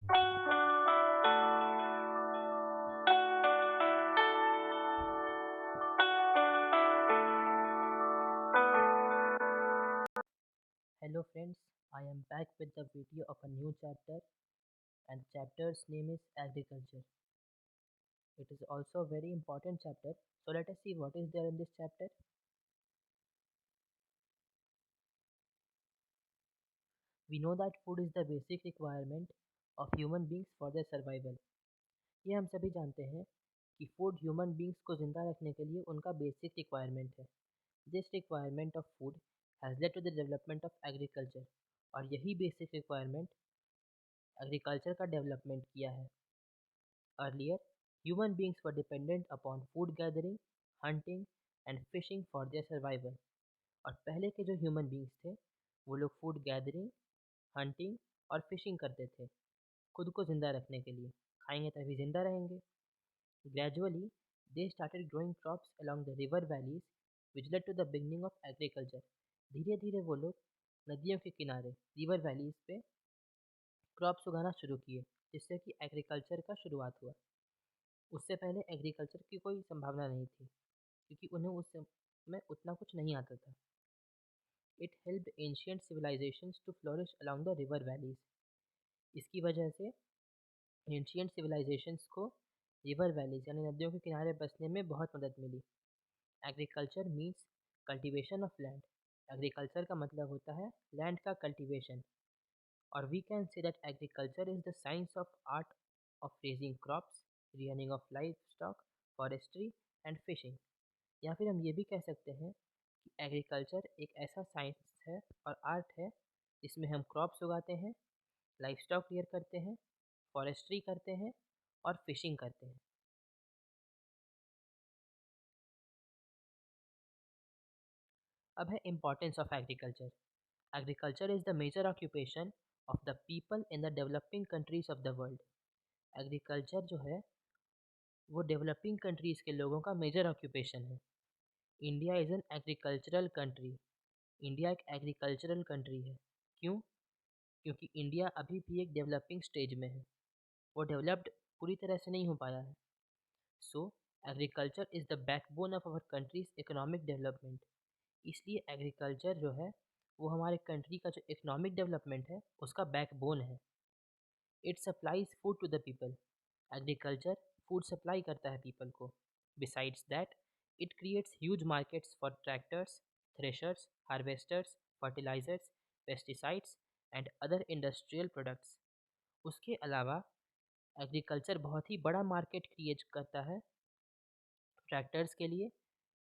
Hello friends, I am back with the video of a new chapter and the chapter's name is agriculture. It is also a very important chapter. So let us see what is there in this chapter. We know that food is the basic requirement of human beings for their survival. ये हम सभी जानते हैं कि food human beings को ज़िंदा रखने के लिए उनका बेसिक रिक्वायरमेंट है. This requirement of food has led to the development of agriculture और यही बेसिक रिक्वायरमेंट एग्रीकल्चर का डेवलपमेंट किया है. Earlier, human beings were dependent upon food gathering, hunting and fishing for their survival. और पहले के जो ह्यूमन बींग्स थे वो लोग फूड गैदरिंग, हंटिंग और फिशिंग करते थे खुद को ज़िंदा रखने के लिए. खाएंगे तभी ज़िंदा रहेंगे. Gradually they started growing crops along the river valleys which led to the beginning of agriculture. धीरे धीरे वो लोग नदियों के किनारे रिवर वैलीज पे क्रॉप्स उगाना शुरू किए जिससे कि एग्रीकल्चर का शुरुआत हुआ. उससे पहले एग्रीकल्चर की कोई संभावना नहीं थी क्योंकि उन्हें उस समय उतना कुछ नहीं आता था. It helped ancient civilizations to flourish along the river valleys. इसकी वजह से एंशियंट सिविलाइजेशंस को रिवर वैलीज यानी नदियों के किनारे बसने में बहुत मदद मिली. Agriculture means cultivation of land. Agriculture का मतलब होता है लैंड का कल्टीवेशन. और we can say that agriculture is the science of art of raising crops, rearing of life stock, forestry and fishing. या फिर हम ये भी कह सकते हैं कि एग्रीकल्चर एक ऐसा साइंस है और आर्ट है जिसमें हम क्रॉप्स उगाते हैं, लाइफ स्टॉक रियर करते हैं, फॉरेस्ट्री करते हैं और फिशिंग करते हैं. अब है importance of agriculture. Agriculture is the major occupation of the people in the developing countries of the world. Agriculture जो है वो डेवलपिंग कंट्रीज़ के लोगों का मेजर ऑक्यूपेशन है. India is an agricultural country. India एक एग्रीकल्चरल कंट्री है. क्यों? क्योंकि इंडिया अभी भी एक डेवलपिंग स्टेज में है. वो डेवलप्ड पूरी तरह से नहीं हो पाया है. So agriculture is the backbone of our country's economic development. इसलिए एग्रीकल्चर जो है वो हमारे कंट्री का जो इकोनॉमिक डेवलपमेंट है उसका बैकबोन है. It supplies food to the people. Agriculture food supply करता है पीपल को. Besides that it creates huge markets for tractors, threshers, harvesters, fertilizers, pesticides and other industrial products. उसके अलावा एग्रीकल्चर बहुत ही बड़ा मार्केट क्रिएट करता है ट्रैक्टर्स के लिए,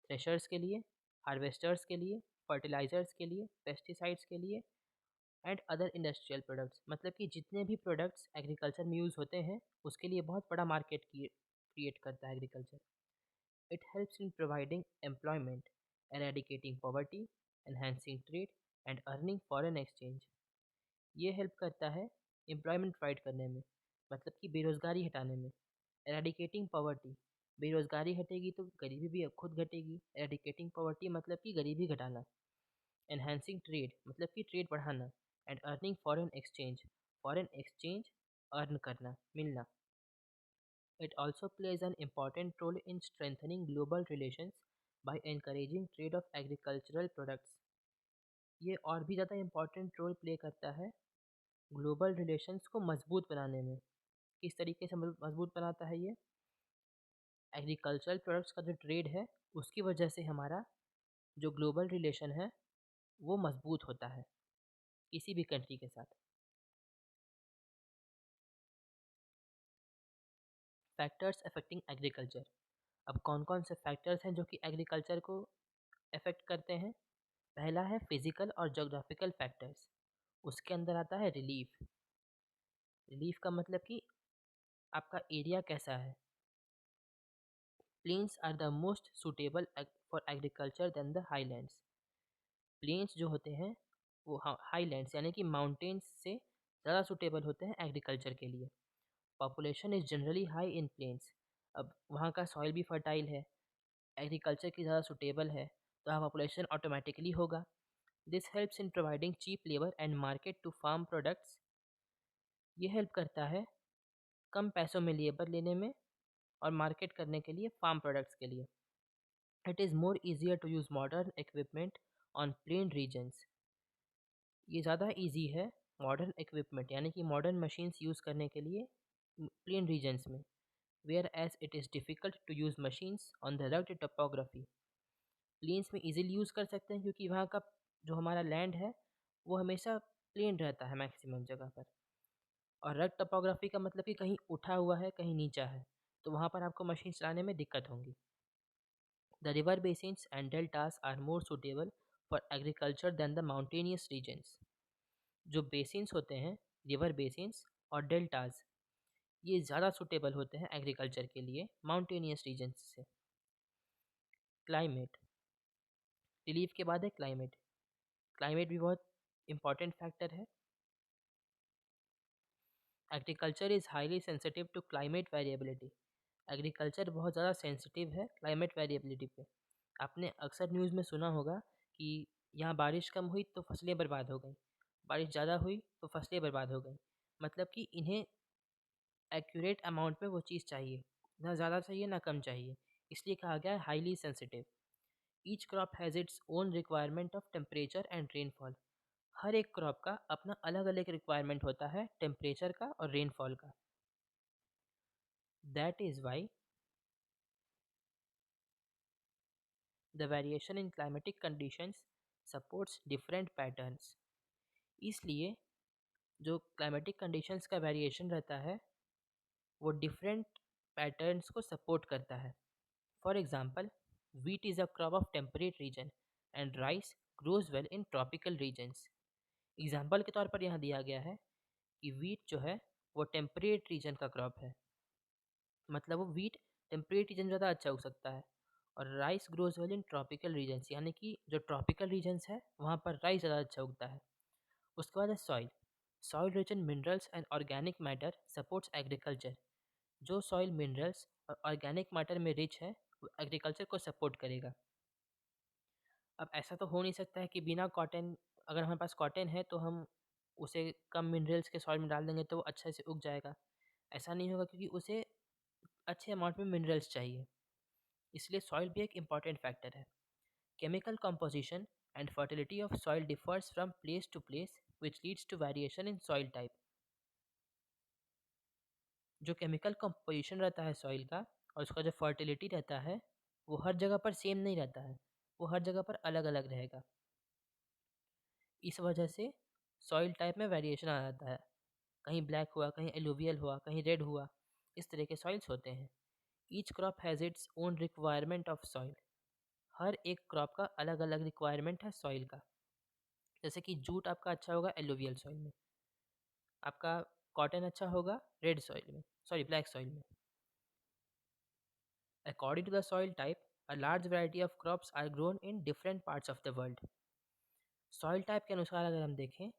थ्रेशर्स के लिए, हार्वेस्टर्स के लिए, फर्टिलाइजर्स के लिए, पेस्टिसाइड्स के लिए एंड अदर इंडस्ट्रियल प्रोडक्ट्स. मतलब कि जितने भी प्रोडक्ट्स एग्रीकल्चर में यूज़ होते हैं उसके लिए बहुत बड़ा मार्केट क्रिएट करता है agriculture. It helps in providing employment, eradicating poverty, enhancing trade and earning foreign exchange. ये हेल्प करता है एम्प्लॉयमेंट प्रोवाइड करने में, मतलब कि बेरोज़गारी हटाने में. एरेडिकेटिंग पॉवर्टी, बेरोज़गारी हटेगी तो गरीबी भी खुद घटेगी. एरेडिकेटिंग पॉवर्टी मतलब कि गरीबी घटाना. एनहेंसिंग ट्रेड मतलब कि ट्रेड बढ़ाना. And earning foreign exchange, foreign exchange earn करना, मिलना. It also plays an important role in strengthening global relations by encouraging trade of agricultural products. ये और भी ज़्यादा इम्पॉर्टेंट रोल प्ले करता है ग्लोबल रिलेशंस को मजबूत बनाने में. किस तरीके से मजबूत बनाता है ये? एग्रीकल्चरल प्रोडक्ट्स का जो ट्रेड है उसकी वजह से हमारा जो ग्लोबल रिलेशन है वो मजबूत होता है किसी भी कंट्री के साथ. Factors affecting agriculture. अब कौन कौन से फैक्टर्स हैं जो कि एग्रीकल्चर को अफेक्ट करते हैं? पहला है फिजिकल और जोग्राफिकल फैक्टर्स. उसके अंदर आता है रिलीफ. रिलीफ का मतलब कि आपका एरिया कैसा है. Plains are the most suitable for agriculture than the highlands. Plains जो होते हैं वो हाईलैंड्स यानी कि माउंटेन्स से ज़्यादा सूटेबल होते हैं एग्रीकल्चर के लिए. Population is generally high in plains. अब वहाँ का सॉइल भी फर्टाइल है, एग्रीकल्चर की ज़्यादा सूटेबल है तो वहाँ पॉपुलेशन ऑटोमेटिकली होगा. This helps in providing cheap labour and market to farm products. ये हेल्प करता है कम पैसों में लेबर लेने में और मार्केट करने के लिए फार्म प्रोडक्ट्स के लिए। It is more easier to use modern equipment on plain regions. ये ज़्यादा ईजी है मॉडर्न इक्विपमेंट यानी कि मॉडर्न मशीन्स यूज़ करने के लिए प्लेन रीजन्स में, whereas it is difficult to use machines on the rugged topography. Plains में इजीली यूज़ कर सकते हैं क्योंकि वहाँ का जो हमारा लैंड है वो हमेशा प्लेन रहता है मैक्सिमम जगह पर। और रग टोपोग्राफी का मतलब कि कहीं उठा हुआ है कहीं नीचा है, तो वहाँ पर आपको मशीन चलाने में दिक्कत होंगी। The river basins and deltas are more suitable for agriculture than the mountainous regions. जो बेसिन्स होते हैं, रिवर बेसिन्स और डेल्टास, ये ज़्यादा सुटेबल होते हैं एग्रीकल्चर के लिए माउंटेनियस रीजन्स से। क्लाइमेट, रिलीफ के बाद है क्लाइमेट। क्लाइमेट भी बहुत इंपॉर्टेंट फैक्टर है। Agriculture is highly sensitive to climate variability. Agriculture बहुत ज़्यादा सेंसिटिव है क्लाइमेट वेरिएबिलिटी पे। आपने अक्सर न्यूज़ में सुना होगा कि यहाँ बारिश कम हुई तो फसलें बर्बाद हो गई, बारिश ज़्यादा हुई तो फसलें बर्बाद हो गई। मतलब कि इन्हें एक्यूरेट अमाउंट में वो चीज़ चाहिए, ना ज़्यादा चाहिए ना कम चाहिए, इसलिए कहा गया है highly sensitive. Each crop has its own requirement of temperature and rainfall. हर एक क्रॉप का अपना अलग अलग रिक्वायरमेंट होता है टेम्परेचर का और रेनफॉल का। That is why the variation in climatic conditions supports different patterns. इसलिए जो क्लाइमेटिक कंडीशंस का वेरिएशन रहता है वो डिफरेंट पैटर्न्स को सपोर्ट करता है। For example, wheat is a crop of temperate region and rice grows well in tropical regions। Example के तौर पर यहाँ दिया गया है कि wheat जो है वो टेम्परेट रीजन का क्रॉप है, मतलब वो wheat टेम्परेट रीजन ज़्यादा अच्छा उग सकता है। और rice grows well in tropical regions, यानी कि जो ट्रॉपिकल रीजन्स है वहाँ पर राइस ज़्यादा अच्छा उगता है। उसके बाद है soil. Soil rich in minerals and organic matter supports agriculture. जो सॉइल मिनरल्स और ऑर्गेनिक मैटर में रिच है वो एग्रीकल्चर को सपोर्ट करेगा। अब ऐसा तो हो नहीं सकता है कि बिना कॉटन, अगर हमारे पास कॉटन है तो हम उसे कम मिनरल्स के सॉइल में डाल देंगे तो वो अच्छे से उग जाएगा। ऐसा नहीं होगा क्योंकि उसे अच्छे अमाउंट में मिनरल्स चाहिए, इसलिए सॉइल भी एक इम्पॉर्टेंट फैक्टर है। Chemical composition and fertility of soil differs from place to place which leads to variation in soil type. जो केमिकल कंपोजिशन रहता है सॉइल का और उसका जो फर्टिलिटी रहता है वो हर जगह पर सेम नहीं रहता है, वो हर जगह पर अलग अलग रहेगा। इस वजह से सॉइल टाइप में वेरिएशन आ जाता है, कहीं ब्लैक हुआ, कहीं एलुवियल हुआ, कहीं रेड हुआ, इस तरह के सॉइल्स होते हैं। Each crop has its own requirement of soil. हर एक क्रॉप का अलग अलग रिक्वायरमेंट है सॉइल का। जैसे कि जूट आपका अच्छा होगा एलुवियल सॉइल में, आपका कॉटन अच्छा होगा रेड सॉइल में, सॉरी ब्लैक सॉइल में। According to the soil type a large variety of crops are grown in different parts of the world। Soil type के अनुसार अगर हम देखें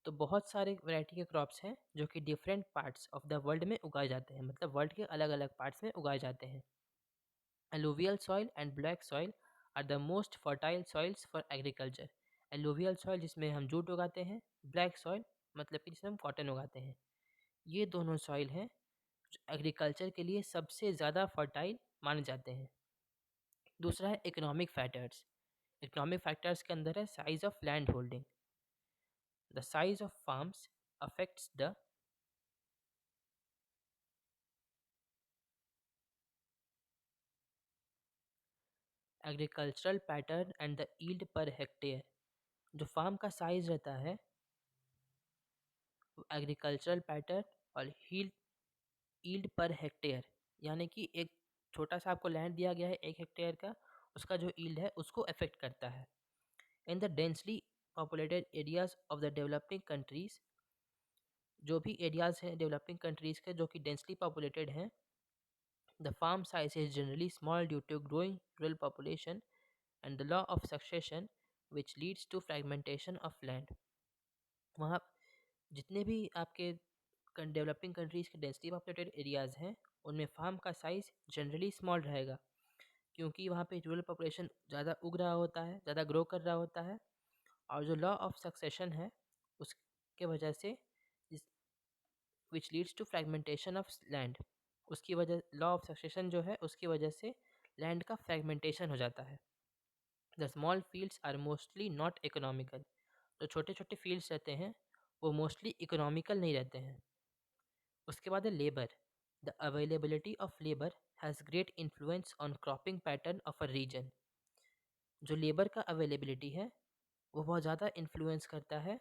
तो बहुत सारे वैरायटी के क्रॉप्स हैं जो कि different parts of the world में उगाए जाते हैं, मतलब वर्ल्ड के अलग अलग पार्ट्स में उगाए जाते हैं। Alluvial soil and black soil are the most fertile soils for agriculture. Alluvial soil जिसमें हम जूट उगाते हैं, ब्लैक सॉइल मतलब कि जिसमें हम कॉटन उगाते हैं। ये दोनों सॉइल हैं जो एग्रीकल्चर के लिए सबसे ज़्यादा फर्टाइल माने जाते हैं। दूसरा है इकोनॉमिक फैक्टर्स। इकोनॉमिक फैक्टर्स के अंदर है size of land holding. The size of farms affects the agricultural pattern and the yield per hectare. जो फार्म का साइज रहता है वो एग्रीकल्चरल पैटर्न और यील्ड पर हेक्टेयर, यानी कि एक छोटा सा आपको लैंड दिया गया है 1 हेक्टेयर का, उसका जो यील्ड है उसको अफेक्ट करता है। In the densely populated areas of the developing countries, जो भी एरियाज हैं डेवलपिंग कंट्रीज के जो कि डेंसली पॉपुलेटेड हैं, the farm size is generally small due to growing rural population and the law of succession which leads to fragmentation of land. वहाँ जितने भी आपके डेवलपिंग कंट्रीज़ के डेंसली पॉपुलेटेड एरियाज़ हैं उनमें फार्म का साइज़ जनरली स्मॉल रहेगा, क्योंकि वहाँ पे रूरल पॉपुलेशन ज़्यादा उग रहा होता है, ज़्यादा ग्रो कर रहा होता है। और जो लॉ ऑफ सक्सेशन है उसके वजह से which leads to fragmentation of land. उसकी वजह लॉ ऑफ सक्सेशन जो है उसकी वजह से लैंड का फ्रेगमेंटेशन हो जाता है। The small fields are mostly not economical. जो छोटे छोटे फील्ड्स रहते हैं वो मोस्टली इकोनॉमिकल नहीं रहते हैं। उसके बाद है labour. The availability of labour has great influence on cropping pattern of a region. जो लेबर का अवेलेबिलिटी है वो बहुत ज़्यादा इन्फ्लुएंस करता है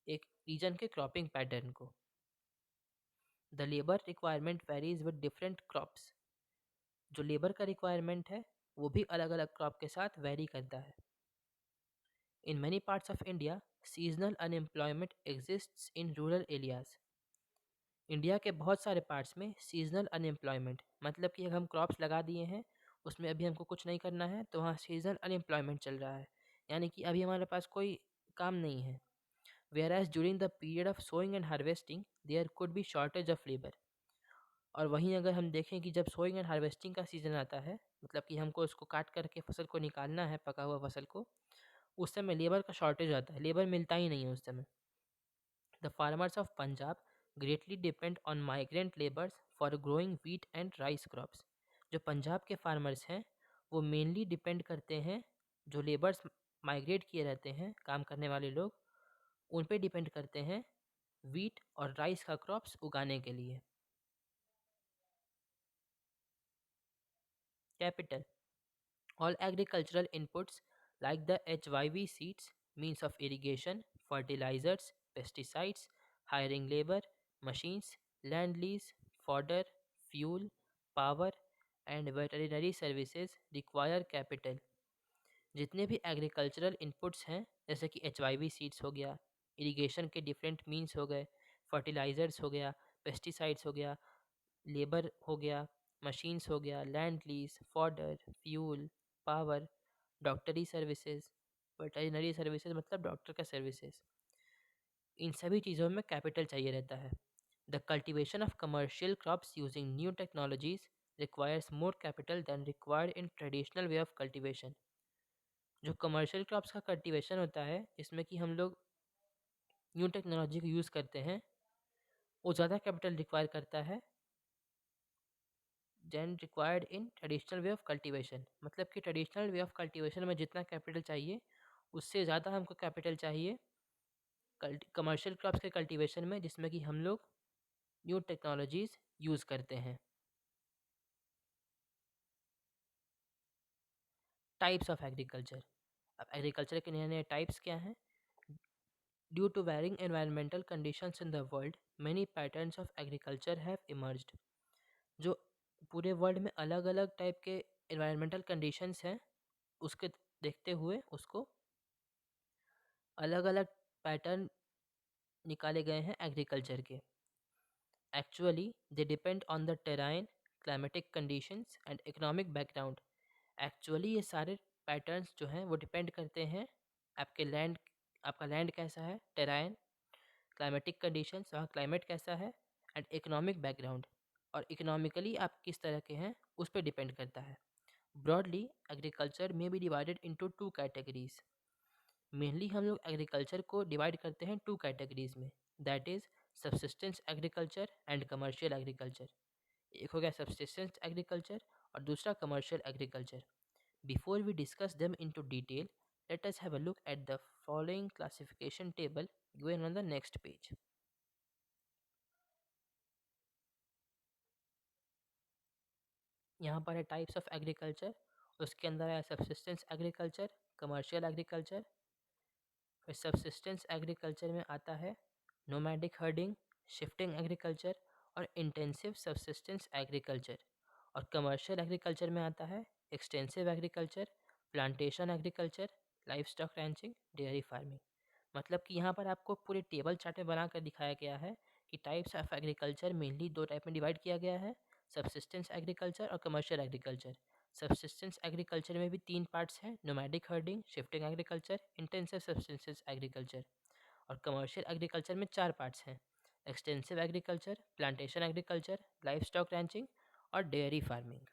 एक रीजन के क्रॉपिंग पैटर्न को। The labour requirement varies with different crops. जो लेबर का रिक्वायरमेंट है वो भी अलग अलग क्रॉप के साथ वेरी करता है। In many parts of India seasonal unemployment exists in rural areas. India के बहुत सारे पार्ट्स में सीजनल अनएम्प्लॉयमेंट मतलब कि अगर हम क्रॉप्स लगा दिए हैं उसमें अभी हमको कुछ नहीं करना है तो वहाँ सीजनल अनएम्प्लॉयमेंट चल रहा है, यानी कि अभी हमारे पास कोई काम नहीं है। Whereas during the period of sowing and harvesting there could be shortage of labour. और वहीं अगर हम देखें कि जब सोइंग एंड हार्वेस्टिंग का सीज़न आता है मतलब कि हमको उसको काट करके फसल को निकालना है पका हुआ फसल को, उस समय लेबर का शॉर्टेज आता है, लेबर मिलता ही नहीं है उस समय। The farmers of Punjab greatly depend on migrant labours for growing wheat and rice crops. जो पंजाब के फार्मर्स हैं वो मेनली डिपेंड करते हैं, जो लेबर्स माइग्रेट किए रहते हैं काम करने वाले लोग उन पे डिपेंड करते हैं व्हीट और राइस का क्रॉप्स उगाने के लिए। Capital. All agricultural inputs like the HYV seeds, means of irrigation, fertilizers, pesticides, hiring labor, machines, land lease, fodder, fuel, power and veterinary services require capital। जितने भी एग्रीकल्चरल इनपुट्स हैं जैसे कि HYV सीड्स हो गया, इरिगेशन के different means हो गए, फर्टिलाइज़र्स हो गया, पेस्टिसाइड्स हो गया, लेबर हो गया, मशीन्स हो गया, land lease, fodder, fuel, power, डॉक्टरी सर्विसेज, वेटरिनरी सर्विसेज मतलब डॉक्टर का सर्विसेज, इन सभी चीज़ों में कैपिटल चाहिए रहता है। The cultivation of commercial crops using new technologies requires more capital than required in traditional way of cultivation. जो कमर्शियल क्रॉप्स का कल्टिवेशन होता है जिसमें कि हम लोग न्यू टेक्नोलॉजी को यूज़ करते हैं वो ज़्यादा कैपिटल रिक्वायर करता है than required in traditional way of cultivation. मतलब कि ट्रेडिशनल वे ऑफ कल्टीवेशन में जितना कैपिटल चाहिए उससे ज़्यादा हमको कैपिटल चाहिए कमर्शियल क्रॉप्स के कल्टीवेशन में जिसमें कि हम लोग न्यू टेक्नोलॉजीज़ यूज़ करते हैं। Types of agriculture. अब एग्रीकल्चर के नए नए टाइप्स क्या हैं? Due to varying environmental conditions in the world many patterns of agriculture have emerged. जो पूरे वर्ल्ड में अलग अलग टाइप के एनवायरमेंटल कंडीशंस हैं उसके देखते हुए उसको अलग अलग पैटर्न निकाले गए हैं एग्रीकल्चर के। Actually they depend on the terrain, climatic conditions and economic background. Actually ये सारे पैटर्न्स जो हैं वो डिपेंड करते हैं आपके लैंड, आपका लैंड कैसा है, टेराइन, क्लाइमेटिक कंडीशंस वहाँ क्लाइमेट कैसा है एंड इकोनॉमिक बैकग्राउंड, और इकोनॉमिकली आप किस तरह के हैं उस पर डिपेंड करता है। ब्रॉडली एग्रीकल्चर में be divided into two categories. Mainly हम लोग एग्रीकल्चर को डिवाइड करते हैं टू कैटेगरीज में, that is subsistence agriculture and commercial agriculture. एक हो गया सबसिस्टेंस एग्रीकल्चर और दूसरा commercial agriculture. Before we discuss them into detail, let us have a look at the following classification table given on the next page. यहाँ पर है types of agriculture, उसके अंदर है सबसिस्टेंस एग्रीकल्चर, कमर्शियल एग्रीकल्चर। फिर subsistence agriculture में आता है नोमैडिक हर्डिंग, शिफ्टिंग एग्रीकल्चर और इंटेंसिव सबसिस्टेंस एग्रीकल्चर। और कमर्शियल एग्रीकल्चर में आता है extensive agriculture, plantation agriculture, life stock ranching, dairy farming. मतलब कि यहाँ पर आपको पूरे टेबल चार्ट में बना कर दिखाया गया है कि टाइप्स ऑफ एग्रीकल्चर मेनली दो टाइप में डिवाइड किया गया है, सबसिस्टेंस एग्रीकल्चर और कमर्शियल एग्रीकल्चर। सबसिस्टेंस एग्रीकल्चर में भी तीन पार्ट्स हैं, nomadic herding, shifting agriculture, intensive subsistence agriculture. और कमर्शियल एग्रीकल्चर में चार पार्ट्स हैं, extensive agriculture, plantation agriculture, life stock ranching और डेयरी फार्मिंग।